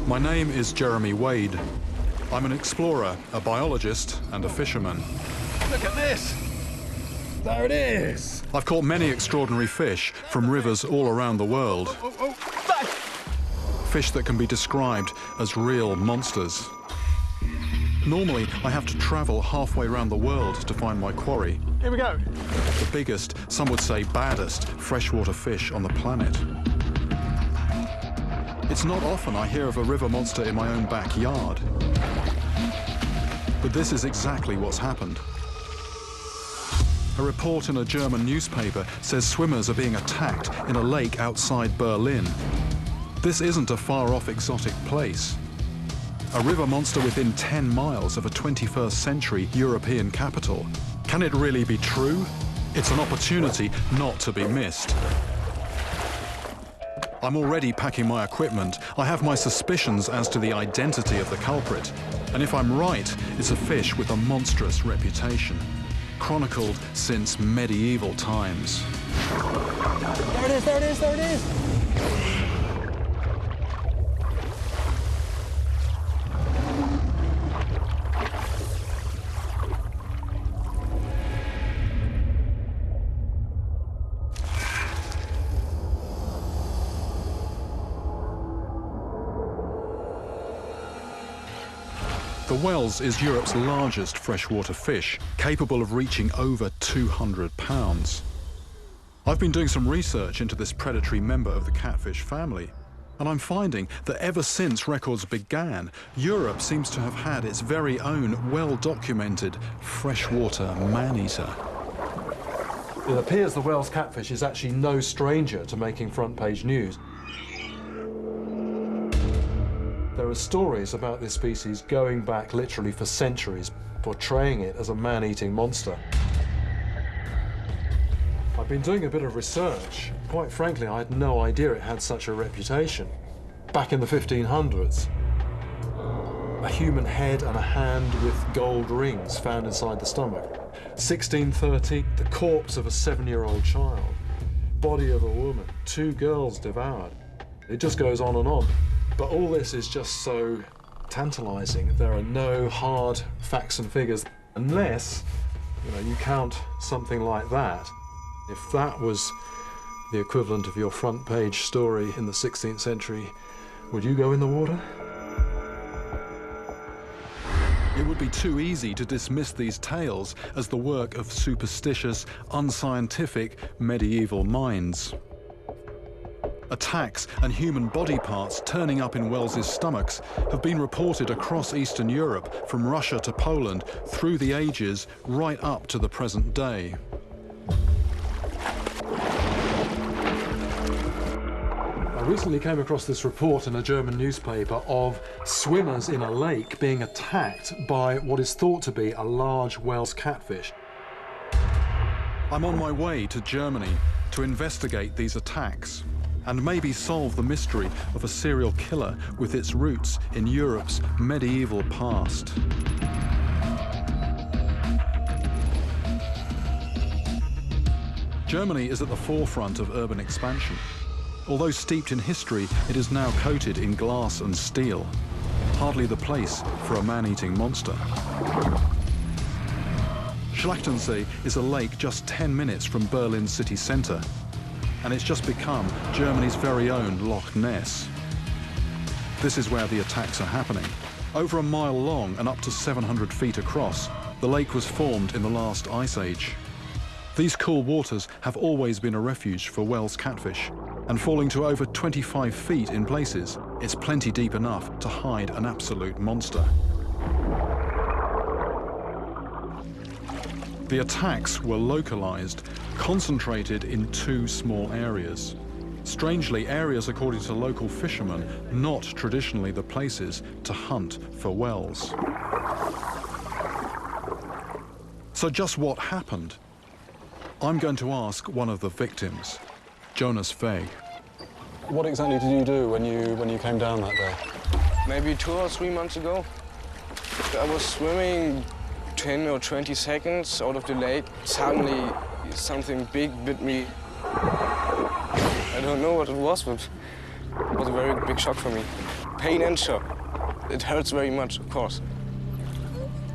My name is Jeremy Wade. I'm an explorer, a biologist, and a fisherman. Look at this! There it is! I've caught many extraordinary fish from rivers all around the world. Back! Fish that can be described as real monsters. Normally, I have to travel halfway around the world to find my quarry. Here we go. The biggest, some would say baddest, freshwater fish on the planet. It's not often I hear of a river monster in my own backyard. But this is exactly what's happened. A report in a German newspaper says swimmers are being attacked in a lake outside Berlin. This isn't a far-off exotic place. A river monster within 10 miles of a 21st century European capital. Can it really be true? It's an opportunity not to be missed. I'm already packing my equipment. I have my suspicions as to the identity of the culprit. And if I'm right, it's a fish with a monstrous reputation, chronicled since medieval times. There it is, there it is, there it is! The wels is Europe's largest freshwater fish, capable of reaching over 200 pounds. I've been doing some research into this predatory member of the catfish family, and I'm finding that ever since records began, Europe seems to have had its very own well-documented freshwater man-eater. It appears the Wels catfish is actually no stranger to making front-page news. There are stories about this species going back literally for centuries, portraying it as a man-eating monster. I've been doing a bit of research. Quite frankly, I had no idea it had such a reputation. Back in the 1500s, a human head and a hand with gold rings found inside the stomach. 1630, the corpse of a 7-year-old child. Body of a woman, 2 girls devoured. It just goes on and on. But all this is just so tantalizing. There are no hard facts and figures, unless, you count something like that. If that was the equivalent of your front page story in the 16th century, would you go in the water? It would be too easy to dismiss these tales as the work of superstitious, unscientific, medieval minds. Attacks and human body parts turning up in Wels's stomachs have been reported across Eastern Europe, from Russia to Poland, through the ages, right up to the present day. I recently came across this report in a German newspaper of swimmers in a lake being attacked by what is thought to be a large Wels catfish. I'm on my way to Germany to investigate these attacks and maybe solve the mystery of a serial killer with its roots in Europe's medieval past. Germany is at the forefront of urban expansion. Although steeped in history, it is now coated in glass and steel. Hardly the place for a man-eating monster. Schlachtensee is a lake just 10 minutes from Berlin's city centre, and it's just become Germany's very own Loch Ness. This is where the attacks are happening. Over a mile long and up to 700 feet across, the lake was formed in the last ice age. These cool waters have always been a refuge for Wels catfish, and falling to over 25 feet in places, it's plenty deep enough to hide an absolute monster. The attacks were localized, concentrated in 2 small areas. Strangely, areas, according to local fishermen, not traditionally the places to hunt for wels. So just what happened? I'm going to ask one of the victims, Jonas Veg. What exactly did you do when you came down that day? Maybe 2 or 3 months ago. I was swimming 10 or 20 seconds out of the lake. Suddenly, something big bit me. I don't know what it was, but it was a very big shock for me. pain and shock. It hurts very much, of course.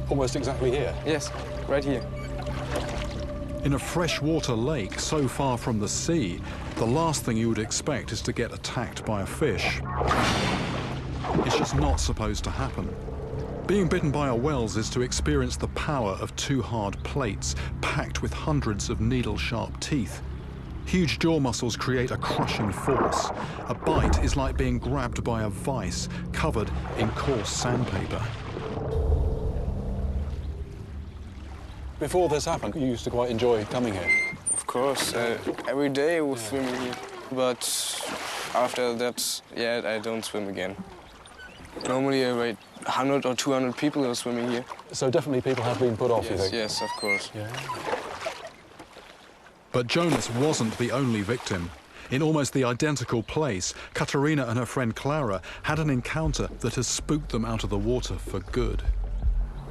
Almost exactly here. Yes, right here. In a freshwater lake so far from the sea, the last thing you would expect is to get attacked by a fish. It's just not supposed to happen. Being bitten by a wels is to experience the power of two hard plates packed with hundreds of needle-sharp teeth. Huge jaw muscles create a crushing force. A bite is like being grabbed by a vice covered in coarse sandpaper. Before this happened, you used to quite enjoy coming here. Of course, every day we swim here. But after that, yeah, I don't swim again. Normally I wait 100 or 200 people are swimming here. So definitely people have been put off, Yes, you think? yes, of course. Yeah. But Jonas wasn't the only victim. In almost the identical place, Katarina and her friend Clara had an encounter that has spooked them out of the water for good.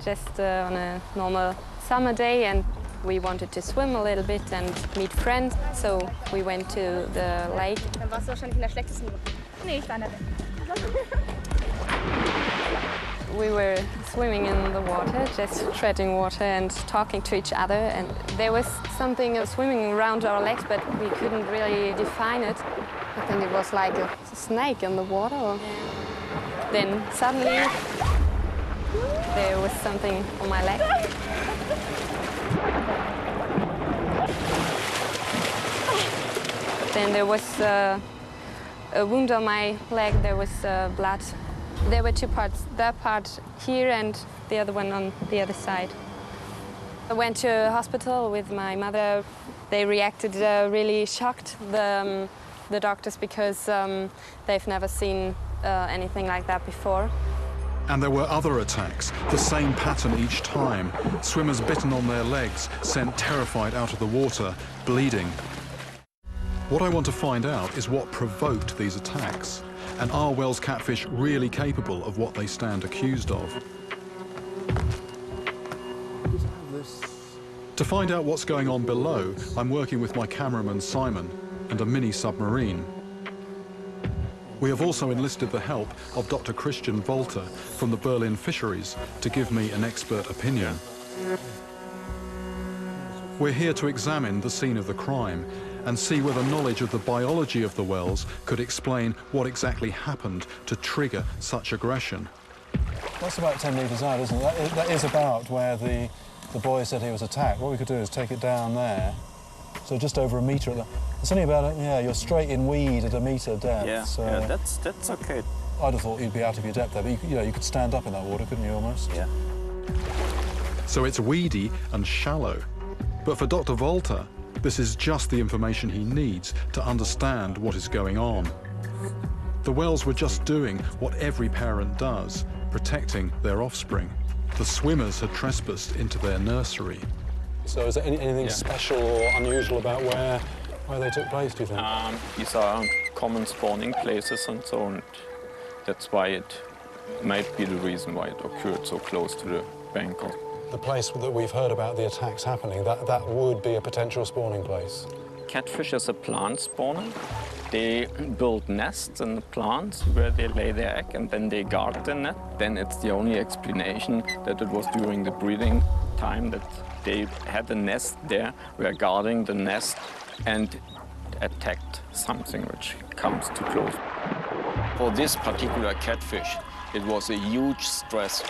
Just on a normal summer day, and we wanted to swim a little bit and meet friends, so we went to the lake. Dann warst du wahrscheinlich in der schlechtesten Gruppe. Nee, ich war nicht. We were swimming in the water, just treading water and talking to each other, and there was something swimming around our legs, but we couldn't really define it. I think it was like a snake in the water. Then suddenly there was something on my leg. Then there was a wound on my leg, there was blood. There were two parts, that part here and the other one on the other side. I went to a hospital with my mother. They reacted really shocked, the doctors, because they've never seen anything like that before. And there were other attacks, the same pattern each time. Swimmers bitten on their legs, sent terrified out of the water, bleeding. What I want to find out is what provoked these attacks. And are Wels catfish really capable of what they stand accused of? To find out what's going on below, I'm working with my cameraman Simon and a mini submarine. We have also enlisted the help of Dr. Christian Wolter from the Berlin Fisheries to give me an expert opinion. We're here to examine the scene of the crime and see whether knowledge of the biology of the wels could explain what exactly happened to trigger such aggression. That's about 10 metres out, isn't it? That is about where the boy said he was attacked. What we could do is take it down there, so just over a metre. It's only about, yeah, you're straight in weed at a metre depth. Yeah, so yeah, that's okay. I'd have thought you'd be out of your depth there, but you could stand up in that water, couldn't you, almost? Yeah. So it's weedy and shallow. But for Dr. Wolter, this is just the information he needs to understand what is going on. The wels were just doing what every parent does, protecting their offspring. The swimmers had trespassed into their nursery. So is there anything special or unusual about where they took place, do you think? These are common spawning places and so on. That's why it might be the reason why it occurred so close to the bank. The place that we've heard about the attacks happening, that would be a potential spawning place. Catfish is a plant spawner. They build nests in the plants where they lay their egg and then they guard the net. Then it's the only explanation that it was during the breeding time that they had a nest there, were guarding the nest and attacked something which comes too close. For this particular catfish, it was a huge stress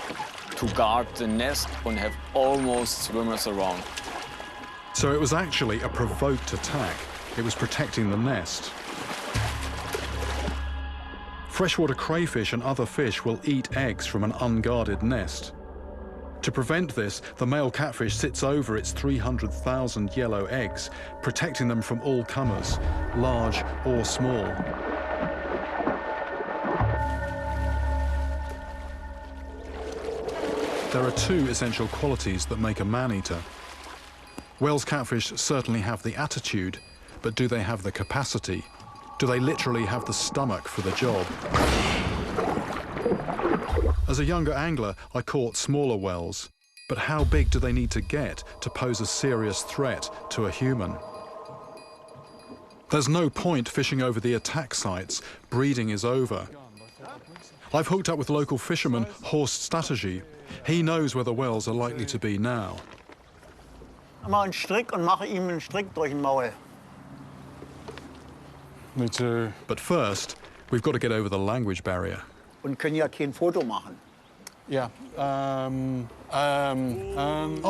to guard the nest and have almost swimmers around. So it was actually a provoked attack. It was protecting the nest. Freshwater crayfish and other fish will eat eggs from an unguarded nest. To prevent this, the male catfish sits over its 300,000 yellow eggs, protecting them from all comers, large or small. There are two essential qualities that make a man-eater. Wels catfish certainly have the attitude, but do they have the capacity? Do they literally have the stomach for the job? As a younger angler, I caught smaller wels, but how big do they need to get to pose a serious threat to a human? There's no point fishing over the attack sites. Breeding is over. I've hooked up with local fisherman Horst Strategie. He knows where the whales are likely to be now. Mal einen Strick und mache ihm einen Strick durch den Maul. Me too. But first, we've got to get over the language barrier. Und können ja kein Foto machen. Yeah. Oh,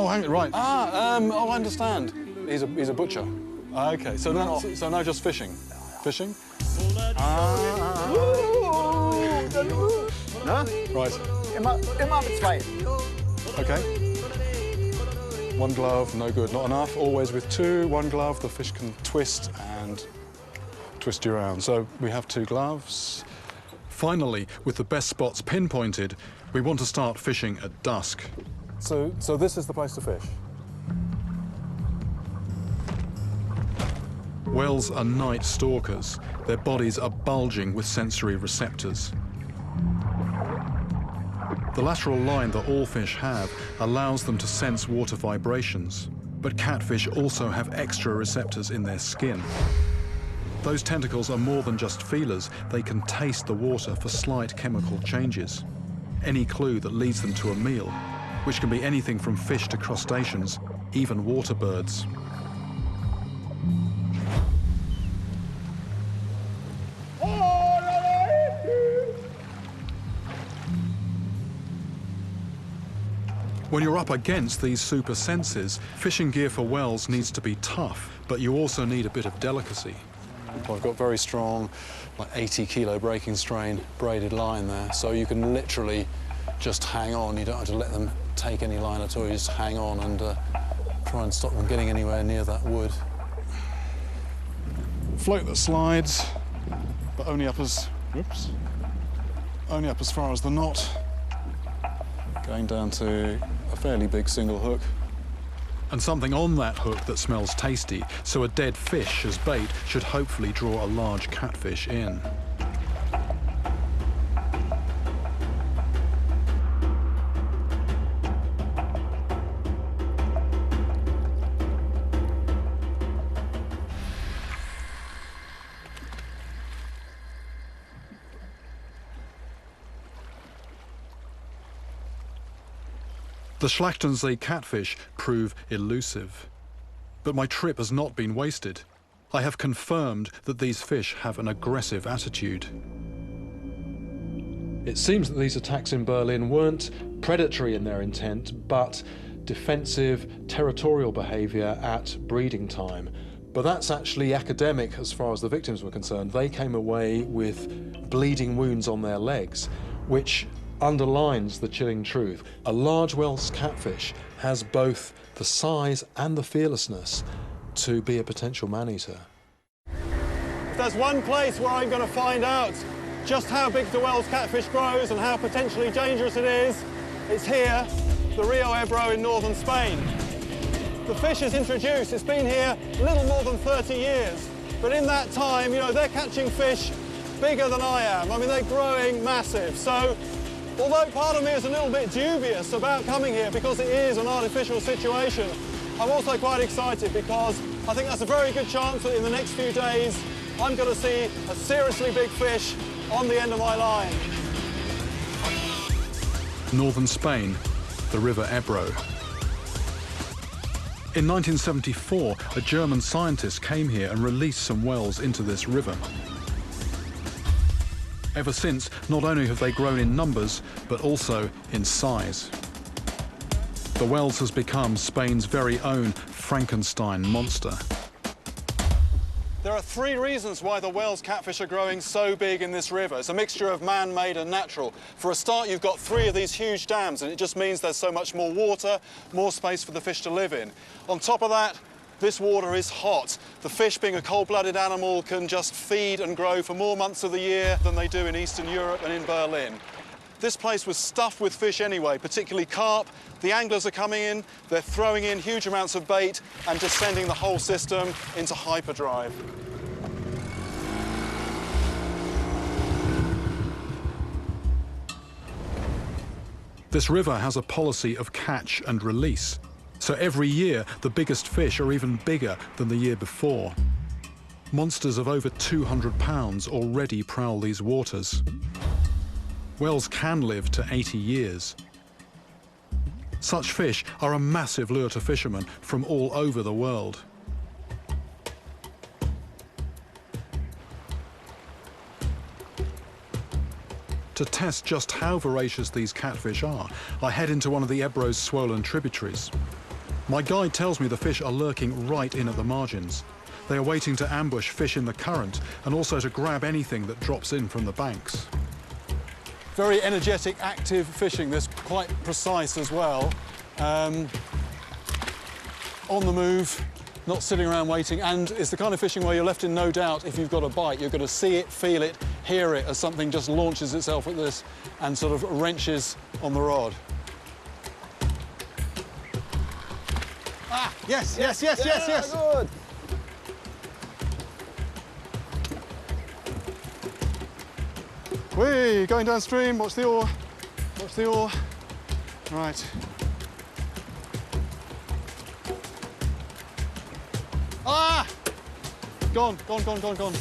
hang it, right. Oh, I understand. He's a butcher. Okay, so now just fishing. Fishing? Na? Right. Immer mit zwei. Okay. One glove, no good, not enough. Always with two, one glove, the fish can twist and twist you around. So we have two gloves. Finally, with the best spots pinpointed, we want to start fishing at dusk. So this is the place to fish? Whales are night stalkers. Their bodies are bulging with sensory receptors. The lateral line that all fish have allows them to sense water vibrations, but catfish also have extra receptors in their skin. Those tentacles are more than just feelers. They can taste the water for slight chemical changes. Any clue that leads them to a meal, which can be anything from fish to crustaceans, even water birds. When you're up against these super senses, fishing gear for whales needs to be tough, but you also need a bit of delicacy. Well, I've got very strong, like 80-kilo breaking strain braided line there, so you can literally just hang on. You don't have to let them take any line at all. You just hang on and try and stop them getting anywhere near that wood. Float that slides, but only up as far as the knot. Going down to a fairly big single hook. And something on that hook that smells tasty, so a dead fish as bait should hopefully draw a large catfish in. The Schlachtensee catfish prove elusive. But my trip has not been wasted. I have confirmed that these fish have an aggressive attitude. It seems that these attacks in Berlin weren't predatory in their intent, but defensive, territorial behaviour at breeding time. But that's actually academic as far as the victims were concerned. They came away with bleeding wounds on their legs, which underlines the chilling truth. A large Welsh catfish has both the size and the fearlessness to be a potential man-eater. If there's one place where I'm going to find out just how big the Welsh catfish grows and how potentially dangerous it is, it's here, the Rio Ebro in northern Spain. The fish is introduced, it's been here a little more than 30 years, but in that time, you know, they're catching fish bigger than I am. I mean, they're growing massive. So although part of me is a little bit dubious about coming here because it is an artificial situation, I'm also quite excited because I think that's a very good chance that in the next few days I'm going to see a seriously big fish on the end of my line. Northern Spain, the River Ebro. In 1974, a German scientist came here and released some whales into this river. Ever since, not only have they grown in numbers, but also in size. The Wels has become Spain's very own Frankenstein monster. There are three reasons why the Wels catfish are growing so big in this river. It's a mixture of man-made and natural. For a start, you've got three of these huge dams, and it just means there's so much more water, more space for the fish to live in. On top of that, this water is hot. The fish, being a cold-blooded animal, can just feed and grow for more months of the year than they do in Eastern Europe and in Berlin. This place was stuffed with fish anyway, particularly carp. The anglers are coming in, they're throwing in huge amounts of bait and just sending the whole system into hyperdrive. This river has a policy of catch and release. So every year, the biggest fish are even bigger than the year before. Monsters of over 200 pounds already prowl these waters. Whales can live to 80 years. Such fish are a massive lure to fishermen from all over the world. To test just how voracious these catfish are, I head into one of the Ebro's swollen tributaries. My guide tells me the fish are lurking right in at the margins. They are waiting to ambush fish in the current and also to grab anything that drops in from the banks. Very energetic, active fishing, this quite precise as well. On the move, not sitting around waiting, and it's the kind of fishing where you're left in no doubt if you've got a bite. You're going to see it, feel it, hear it as something just launches itself at this and sort of wrenches on the rod. Ah, yes, yes, yes, yes, yes. Good. Whee, going downstream, watch the oar, watch the oar. Right. Ah! Gone, gone, gone, gone, gone.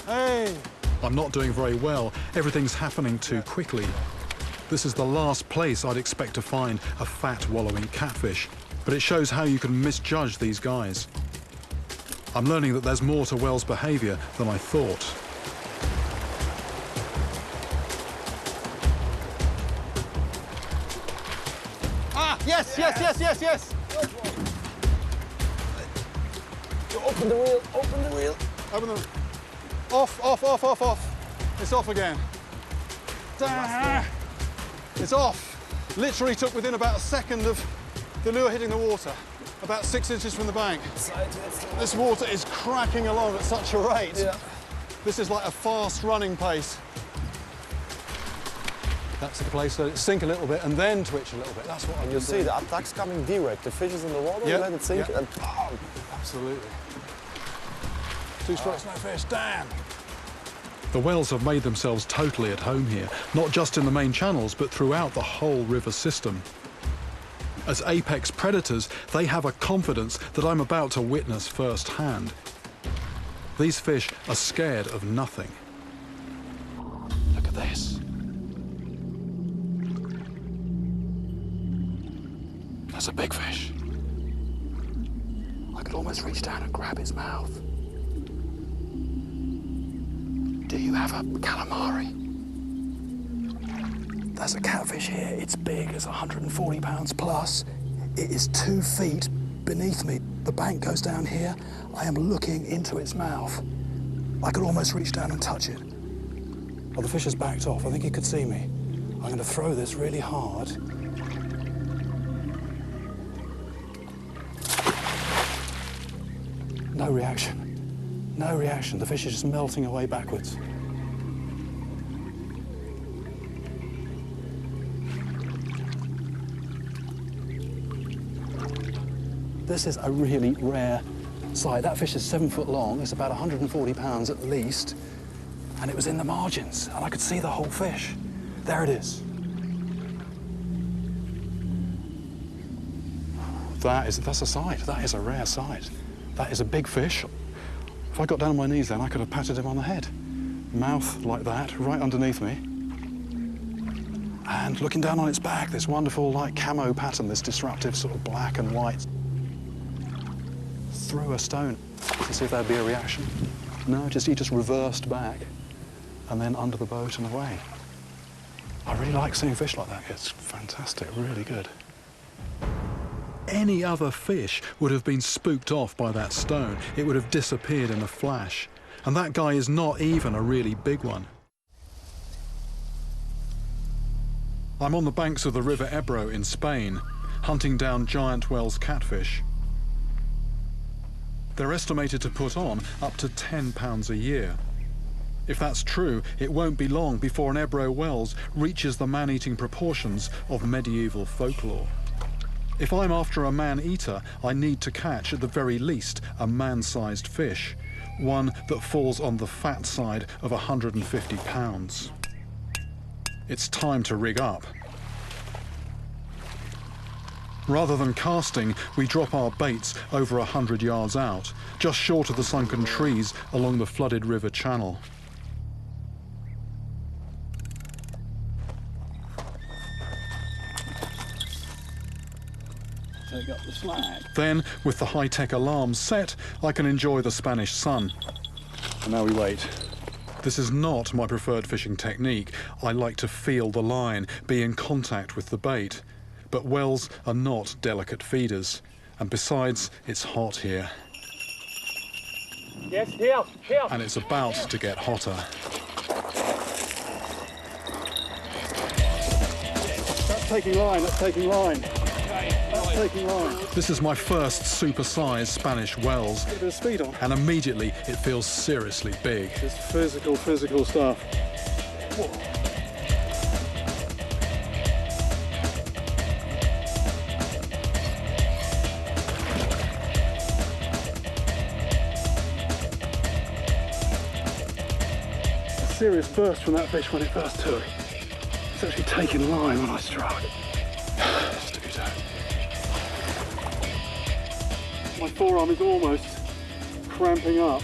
Hey! I'm not doing very well. Everything's happening too quickly. This is the last place I'd expect to find a fat wallowing catfish, but it shows how you can misjudge these guys. I'm learning that there's more to whales' behaviour than I thought. Ah! Yes, yes, yes, yes, yes! Open the wheel, open the wheel. Open the... Off, off, off, off, off. It's off again. It's off. Literally took within about a second of the lure hitting the water, about 6 inches from the bank. This water is cracking along at such a rate. Yeah. This is like a fast running pace. That's the place, let it sink a little bit and then twitch a little bit. That's what I'm You see the attacks coming direct. The fish is in the water, you let it sink and bam. Absolutely. 2 strikes, no fish, damn. The whales have made themselves totally at home here, not just in the main channels, but throughout the whole river system. As apex predators, they have a confidence that I'm about to witness firsthand. These fish are scared of nothing. Look at this. That's a big fish. I could almost reach down and grab its mouth. Do you have a calamari? There's a catfish here. It's big. It's 140 pounds plus. It is 2 feet beneath me. The bank goes down here. I am looking into its mouth. I could almost reach down and touch it. Well, the fish has backed off. I think it could see me. I'm going to throw this really hard. No reaction. No reaction. The fish is just melting away backwards. This is a really rare sight. That fish is 7 foot long. It's about 140 pounds at least. And it was in the margins, and I could see the whole fish. There it is. That's a sight. That is a rare sight. That is a big fish. If I got down on my knees then, I could have patted him on the head. Mouth like that, right underneath me. And looking down on its back, this wonderful like camo pattern, this disruptive sort of black and white. Threw a stone to see if there'd be a reaction. No, he just reversed back and then under the boat and away. I really like seeing fish like that. It's fantastic, really good. Any other fish would have been spooked off by that stone. It would have disappeared in a flash. And that guy is not even a really big one. I'm on the banks of the River Ebro in Spain, hunting down giant whales catfish. They're estimated to put on up to 10 pounds a year. If that's true, it won't be long before an Ebro whales reaches the man-eating proportions of medieval folklore. If I'm after a man-eater, I need to catch, at the very least, a man-sized fish, one that falls on the fat side of 150 pounds. It's time to rig up. Rather than casting, we drop our baits over 100 yards out, just short of the sunken trees along the flooded river channel. take up the slack. Then, with the high-tech alarm set, I can enjoy the Spanish sun. And now we wait. This is not my preferred fishing technique. I like to feel the line, be in contact with the bait. But wells are not delicate feeders. And besides, it's hot here. Yes, here. And it's about to get hotter. That's taking line, that's taking line. That's taking line. This is my first super-sized Spanish wells. Get a bit of speed on. And immediately it feels seriously big. It's physical stuff. Whoa. Serious burst from that fish when it first took. It's actually taking line when I struck. Just a bit. My forearm is almost cramping up.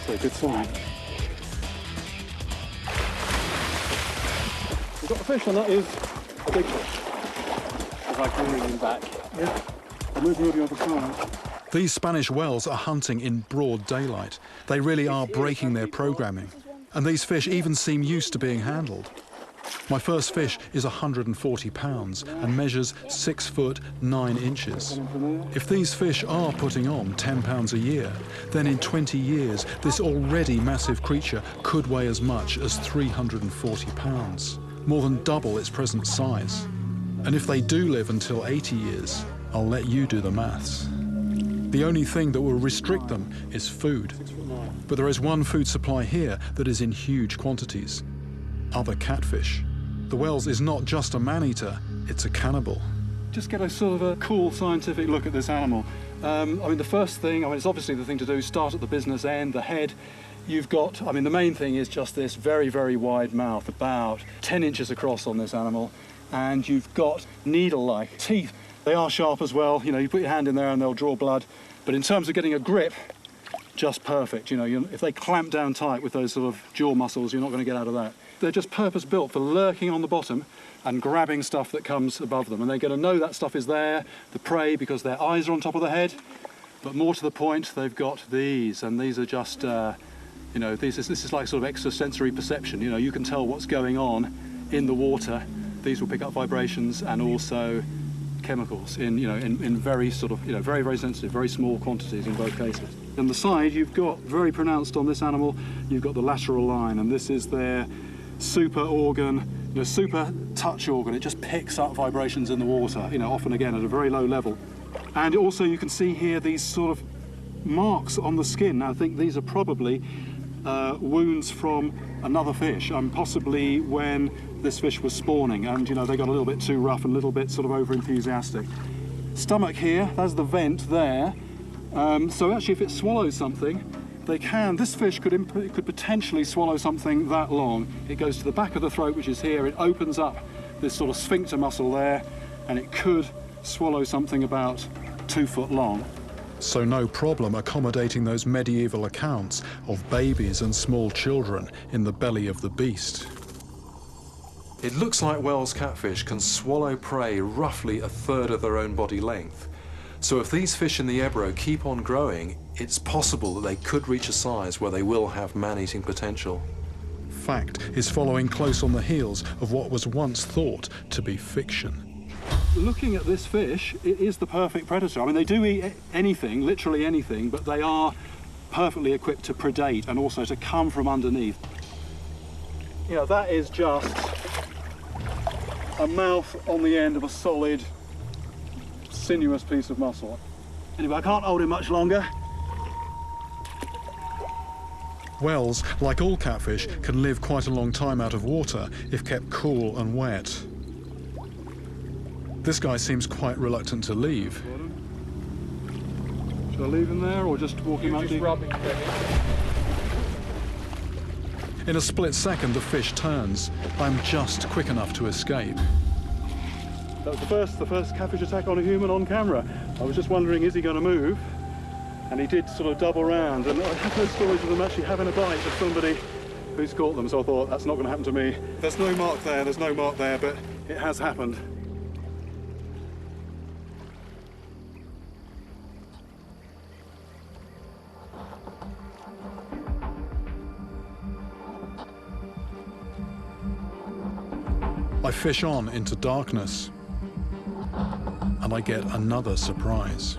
So a good sign. We've got the fish and that is a big fish. If I can move him back. Yeah. I'm moving on the other side. These Spanish wells are hunting in broad daylight. They really are breaking their programming. And these fish even seem used to being handled. My first fish is 140 pounds and measures 6 foot 9 inches. If these fish are putting on 10 pounds a year, then in 20 years, this already massive creature could weigh as much as 340 pounds, more than double its present size. And if they do live until 80 years, I'll let you do the maths. The only thing that will restrict them is food. But there is one food supply here that is in huge quantities. Other catfish. The Wells is not just a man-eater, it's a cannibal. Just get a sort of a cool scientific look at this animal. The first thing, it's obviously the thing to do, start at the business end, the head. You've got, the main thing is just this very, very wide mouth, about 10 inches across on this animal. And you've got needle-like teeth. They are sharp as well. You put your hand in there and they'll draw blood. But in terms of getting a grip, just perfect. If they clamp down tight with those sort of jaw muscles, you're not going to get out of that. They're just purpose-built for lurking on the bottom and grabbing stuff that comes above them. And they're going to know that stuff is there, the prey, because their eyes are on top of the head. But more to the point, they've got these, and these are just, this is like sort of extrasensory perception. You can tell what's going on in the water. These will pick up vibrations and also chemicals in very sort of, very, very sensitive, very small quantities in both cases. On the side, you've got, very pronounced on this animal, you've got the lateral line, and this is their super organ, super touch organ. It just picks up vibrations in the water, often again at a very low level. And also you can see here these sort of marks on the skin. Now, I think these are probably wounds from another fish, possibly when this fish was spawning, and they got a little bit too rough and a little bit sort of over enthusiastic. Stomach here, that's the vent there. So actually, if it swallows something, this fish could potentially swallow something that long. It goes to the back of the throat, which is here. It opens up this sort of sphincter muscle there, and it could swallow something about 2 foot long. So no problem accommodating those medieval accounts of babies and small children in the belly of the beast. It looks like Wells catfish can swallow prey roughly a third of their own body length. So if these fish in the Ebro keep on growing, it's possible that they could reach a size where they will have man-eating potential. Fact is following close on the heels of what was once thought to be fiction. Looking at this fish, it is the perfect predator. They do eat anything, literally anything, but they are perfectly equipped to predate and also to come from underneath. That is just a mouth on the end of a solid, sinuous piece of muscle. Anyway, I can't hold him much longer. Wells, like all catfish, can live quite a long time out of water if kept cool and wet. This guy seems quite reluctant to leave. Should I leave him there or just walk him out? In a split second, the fish turns. I'm just quick enough to escape. That was the first catfish attack on a human on camera. I was just wondering, is he going to move? And he did sort of double round. And I have heard stories of them actually having a bite of somebody who's caught them, so I thought, that's not going to happen to me. There's no mark there, but it has happened. I fish on into darkness, and I get another surprise.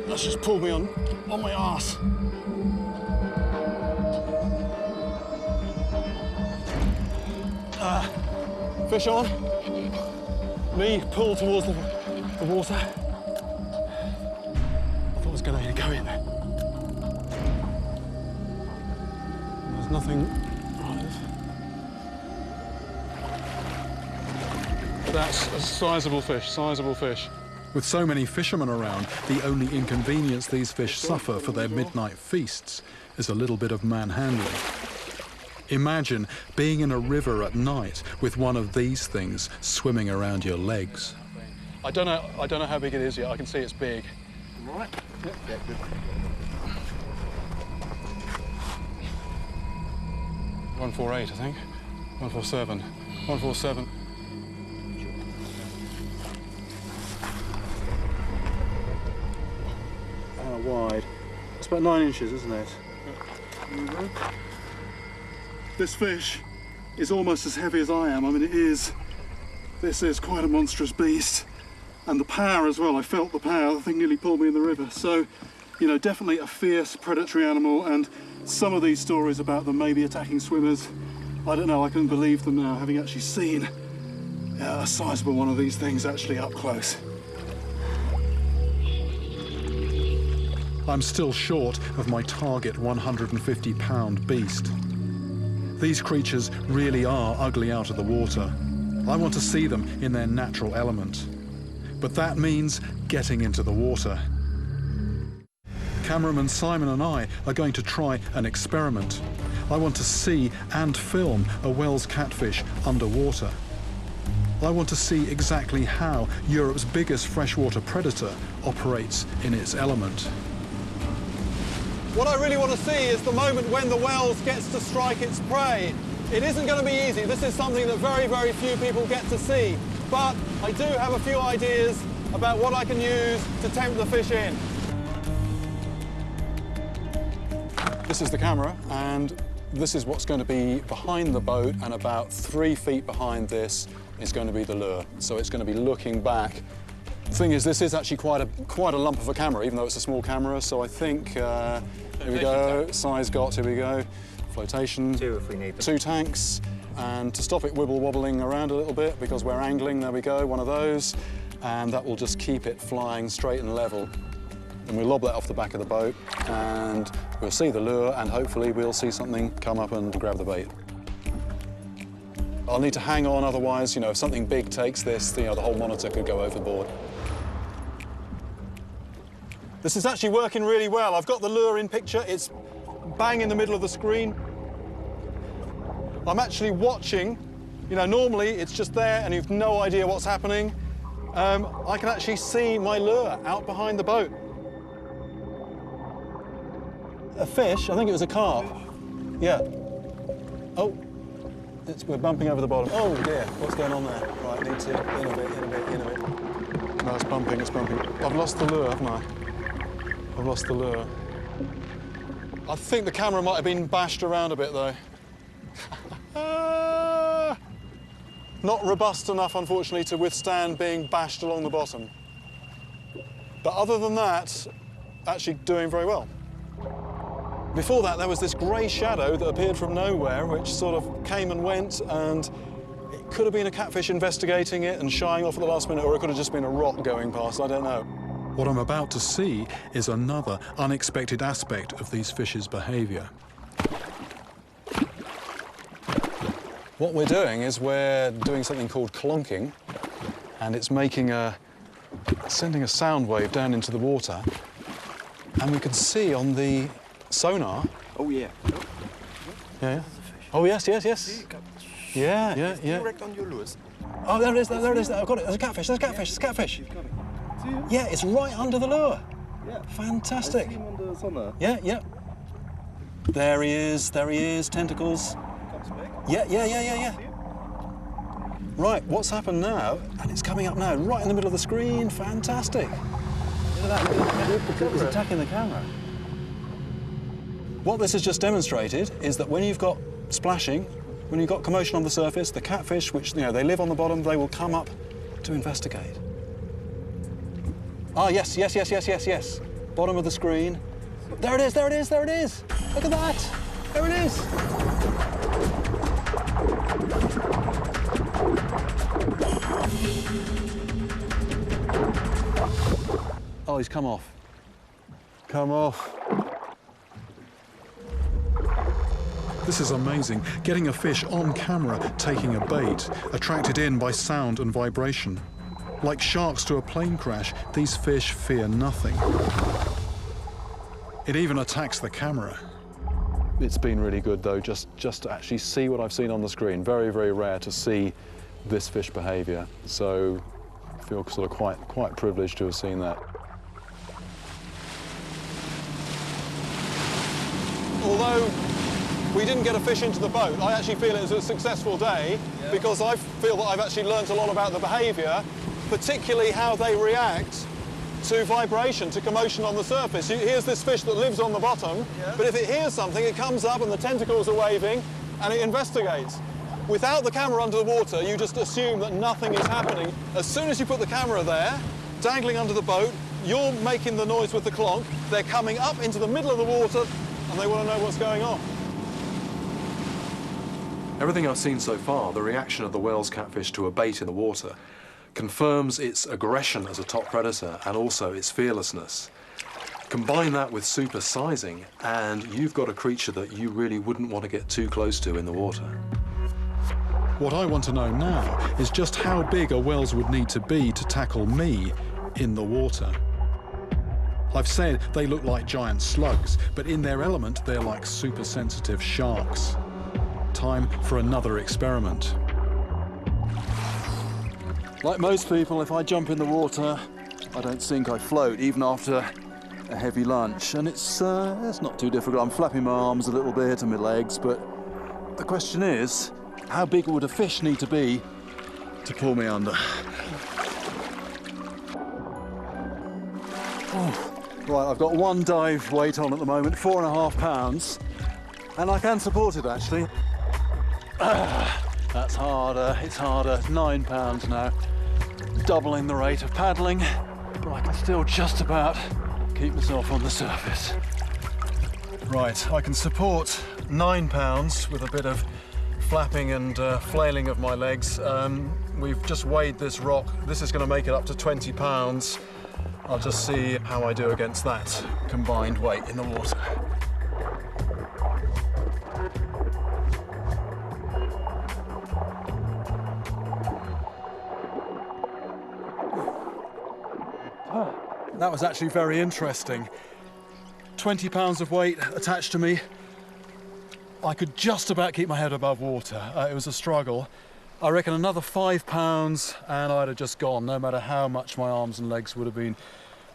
That's just pulled me on my arse. Fish on. Me pull towards the water. I thought I was going to go in there. There's nothing. That's a sizable fish, sizable fish. With so many fishermen around, the only inconvenience these fish suffer for their midnight feasts is a little bit of manhandling. Imagine being in a river at night with one of these things swimming around your legs. I don't know how big it is yet. I can see it's big. All right. Yeah, good. 148, I think. 147. 147. How wide? It's about 9 inches, isn't it? Mm-hmm. This fish is almost as heavy as I am. I mean, this is quite a monstrous beast. And the power as well, I felt the power. The thing nearly pulled me in the river. So, you know, definitely a fierce predatory animal, and some of these stories about them maybe attacking swimmers, I don't know, I couldn't believe them now, having actually seen a sizable one of these things actually up close. I'm still short of my target 150-pound beast. These creatures really are ugly out of the water. I want to see them in their natural element. But that means getting into the water. Cameraman Simon and I are going to try an experiment. I want to see and film a Wells catfish underwater. I want to see exactly how Europe's biggest freshwater predator operates in its element. What I really want to see is the moment when the Wells gets to strike its prey. It isn't going to be easy. This is something that very, very few people get to see. But I do have a few ideas about what I can use to tempt the fish in. This is the camera, and this is what's going to be behind the boat, and about 3 feet behind this is going to be the lure. So it's going to be looking back. The thing is, this is actually quite a lump of a camera, even though it's a small camera. So I think, here we go, size got, here we go. Flotation, 2 if we need them. 2 tanks, and to stop it wibble-wobbling around a little bit, because we're angling, there we go, one of those, and that will just keep it flying straight and level. And we'll lob that off the back of the boat, and we'll see the lure, and hopefully we'll see something come up and grab the bait. I'll need to hang on, otherwise, you know, if something big takes this, you know, the whole monitor could go overboard. This is actually working really well. I've got the lure in picture. It's bang in the middle of the screen. I'm actually watching. You know, normally it's just there and you've no idea what's happening. I can actually see my lure out behind the boat. A fish, I think it was a carp. Yeah. Oh, we're bumping over the bottom. Oh dear, what's going on there? Right, need to, in a bit. No, it's bumping, it's bumping. I've lost the lure, haven't I? I've lost the lure. I think the camera might have been bashed around a bit though. Not robust enough, unfortunately, to withstand being bashed along the bottom. But other than that, actually doing very well. Before that, there was this grey shadow that appeared from nowhere, which sort of came and went, and it could have been a catfish investigating it and shying off at the last minute, or it could have just been a rock going past, I don't know. What I'm about to see is another unexpected aspect of these fish's behaviour. What we're doing is we're doing something called clonking, and it's sending a sound wave down into the water, and we can see on the sonar. Oh yeah. Yeah. Oh yes, yes, yes. Yeah, yeah, yeah. Direct on your lures. Oh, there it is, there it is. I've got it. There's a catfish, there's a catfish, there's a catfish. Yeah, it's right under the lure. Yeah. Fantastic. I see him on the sonar. Yeah, yeah. There he is, tentacles. Comes back. Yeah. Right, what's happened now? And it's coming up now, right in the middle of the screen. Fantastic. Look at that. It's attacking the camera. What this has just demonstrated is that when you've got splashing when you've got commotion on the surface, the catfish, which, you know, they live on the bottom, they will come up to investigate. Ah, yes, yes, yes, yes, yes, yes. Bottom of the screen. There it is, there it is, there it is. Look at that. There it is. Oh, he's come off. Come off. This is amazing, getting a fish on camera taking a bait, attracted in by sound and vibration. Like sharks to a plane crash, these fish fear nothing. It even attacks the camera. It's been really good, though, just to actually see what I've seen on the screen. Very, very rare to see this fish behaviour, so I feel sort of quite privileged to have seen that. Although we didn't get a fish into the boat, I actually feel it was a successful day because I feel that I've actually learnt a lot about the behaviour, particularly how they react to vibration, to commotion on the surface. Here's this fish that lives on the bottom, but if it hears something, it comes up and the tentacles are waving and it investigates. Without the camera under the water, you just assume that nothing is happening. As soon as you put the camera there, dangling under the boat, you're making the noise with the clonk, they're coming up into the middle of the water and they want to know what's going on. Everything I've seen so far, the reaction of the whale's catfish to a bait in the water, confirms its aggression as a top predator and also its fearlessness. Combine that with super sizing and you've got a creature that you really wouldn't want to get too close to in the water. What I want to know now is just how big a whales would need to be to tackle me in the water. I've said they look like giant slugs, but in their element they're like super sensitive sharks. Time for another experiment. Like most people, if I jump in the water, I don't sink, I float, even after a heavy lunch. And it's not too difficult. I'm flapping my arms a little bit and my legs, but the question is, how big would a fish need to be to pull me under? Oh. Right, I've got one dive weight on at the moment, 4.5 pounds, and I can support it actually. That's harder, it's harder, 9 pounds now. Doubling the rate of paddling, but I can still just about keep myself on the surface. Right, I can support 9 pounds with a bit of flapping and flailing of my legs. We've just weighed this rock. This is going to make it up to 20 pounds. I'll just see how I do against that combined weight in the water. That was actually very interesting. 20 pounds of weight attached to me. I could just about keep my head above water. It was a struggle. I reckon another 5 pounds and I'd have just gone, no matter how much my arms and legs would have been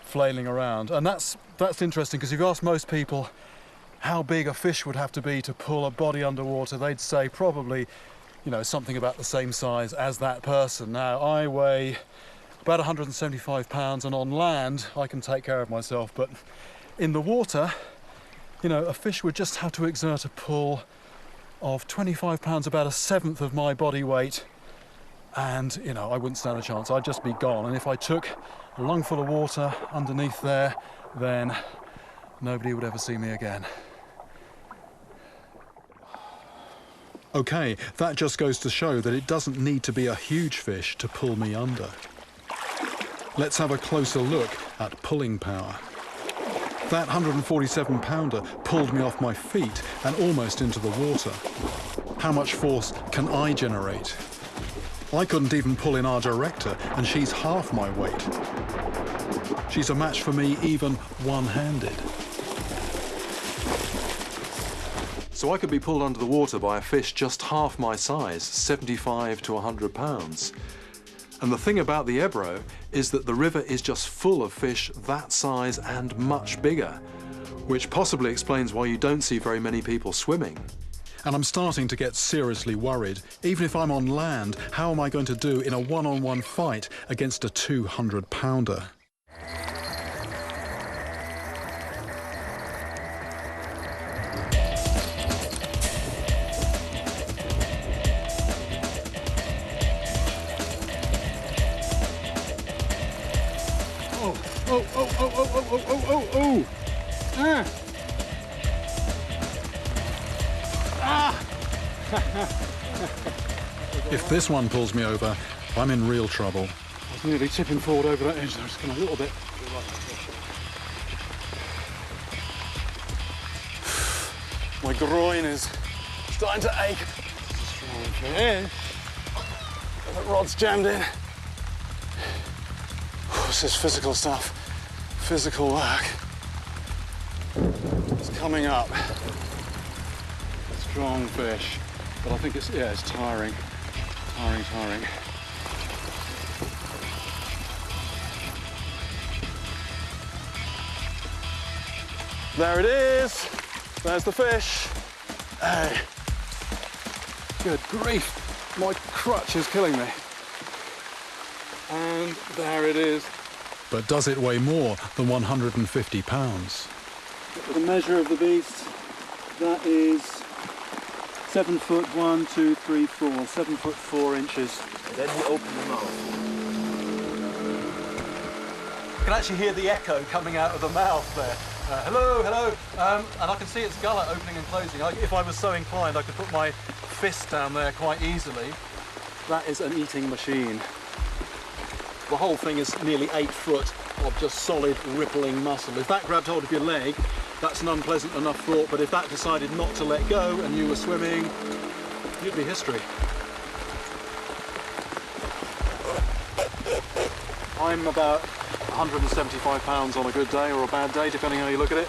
flailing around. And that's interesting, because if you ask most people how big a fish would have to be to pull a body underwater, they'd say probably, you know, something about the same size as that person. Now, I weigh about 175 pounds, and on land I can take care of myself, but in the water, you know, a fish would just have to exert a pull of 25 pounds, about 1/7 of my body weight, and, you know, I wouldn't stand a chance. I'd just be gone. And if I took a lungful of water underneath there, then nobody would ever see me again. Okay, that just goes to show that it doesn't need to be a huge fish to pull me under. Let's have a closer look at pulling power. That 147 pounder pulled me off my feet and almost into the water. How much force can I generate? I couldn't even pull in our director, and she's half my weight. She's a match for me even one-handed. So I could be pulled under the water by a fish just half my size, 75 to 100 pounds. And the thing about the Ebro is that the river is just full of fish that size and much bigger, which possibly explains why you don't see very many people swimming. And I'm starting to get seriously worried. Even if I'm on land, how am I going to do in a one-on-one fight against a 200-pounder? Oh, oh, oh, oh, oh, oh, oh, oh, oh! Ah! Ah! If this one pulls me over, I'm in real trouble. I was nearly tipping forward over that edge. I was going a little bit. My groin is starting to ache. Yeah. The rod's jammed in. This is physical stuff, physical work. It's coming up. Strong fish, but I think it's tiring. Tiring. There it is. There's the fish. Hey. Good grief. My crutch is killing me. And there it is. But does it weigh more than 150 pounds? The measure of the beast, that is 7 foot 1, 2, 3, 4, 7 foot 4 inches. Then you open the mouth. You can actually hear the echo coming out of the mouth there. Hello, hello. And I can see its gullet opening and closing. If I was so inclined, I could put my fist down there quite easily. That is an eating machine. The whole thing is nearly 8 foot of just solid rippling muscle. If that grabbed hold of your leg, that's an unpleasant enough thought, but if that decided not to let go and you were swimming, you'd be history. I'm about 175 pounds on a good day or a bad day, depending how you look at it.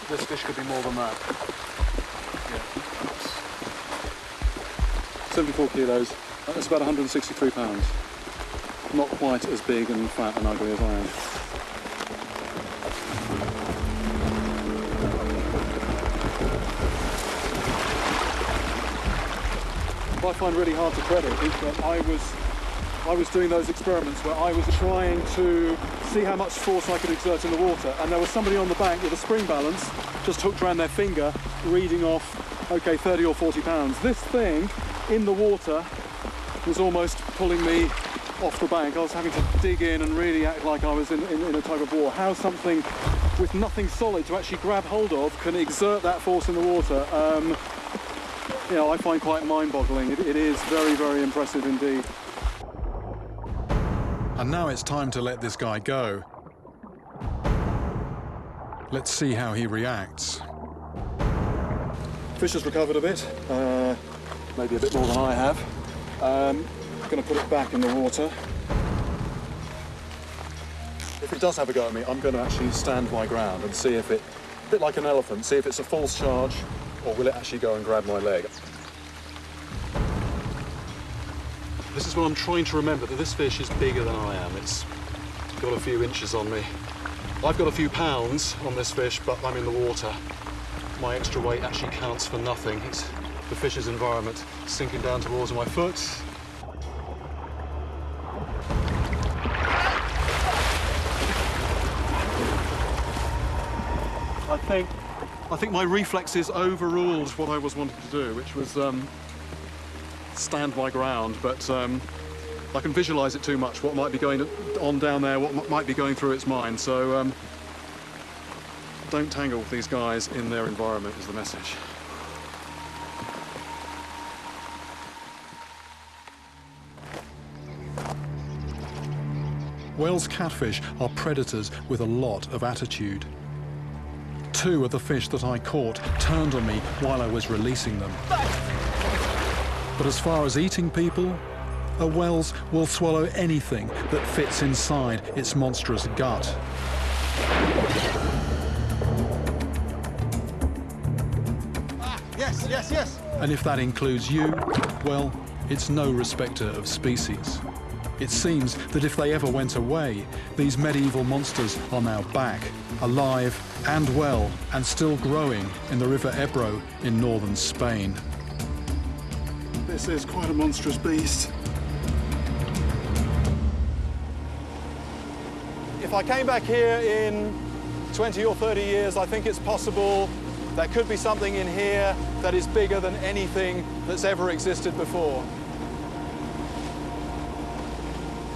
This fish could be more than that. Yeah. 74 kilos, that's about 163 pounds. Not quite as big and fat and ugly as I am. What I find really hard to credit is that I was doing those experiments where I was trying to see how much force I could exert in the water, and there was somebody on the bank with a spring balance just hooked around their finger reading off, okay, 30 or 40 pounds. This thing in the water was almost pulling me off the bank. I was having to dig in and really act like I was in a tug of war. How something with nothing solid to actually grab hold of can exert that force in the water, you know, I find quite mind-boggling. It is very, very impressive indeed. And now it's time to let this guy go. Let's see how he reacts. Fish has recovered a bit, maybe a bit more than I have. Going to put it back in the water. If it does have a go at me, I'm going to actually stand my ground and see if it, a bit like an elephant, see if it's a false charge or will it actually go and grab my leg. This is what I'm trying to remember, that this fish is bigger than I am. It's got a few inches on me. I've got a few pounds on this fish, but I'm in the water. My extra weight actually counts for nothing. It's the fish's environment sinking down towards my foot. I think my reflexes overruled what I was wanting to do, which was stand my ground, but I can visualise it too much, what might be going on down there, what might be going through its mind, so don't tangle with these guys in their environment is the message. Wales catfish are predators with a lot of attitude. 2 of the fish that I caught turned on me while I was releasing them. But as far as eating people, a wels will swallow anything that fits inside its monstrous gut. Yes, yes, yes. And if that includes you, well, it's no respecter of species. It seems that if they ever went away, these medieval monsters are now back, alive and well, and still growing in the River Ebro in northern Spain. This is quite a monstrous beast. If I came back here in 20 or 30 years, I think it's possible there could be something in here that is bigger than anything that's ever existed before.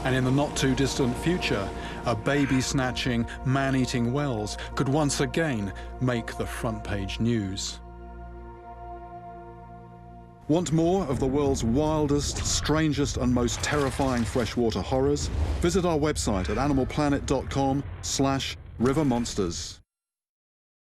And in the not-too-distant future, a baby-snatching, man-eating whales could once again make the front-page news. Want more of the world's wildest, strangest and most terrifying freshwater horrors? Visit our website at animalplanet.com/rivermonsters.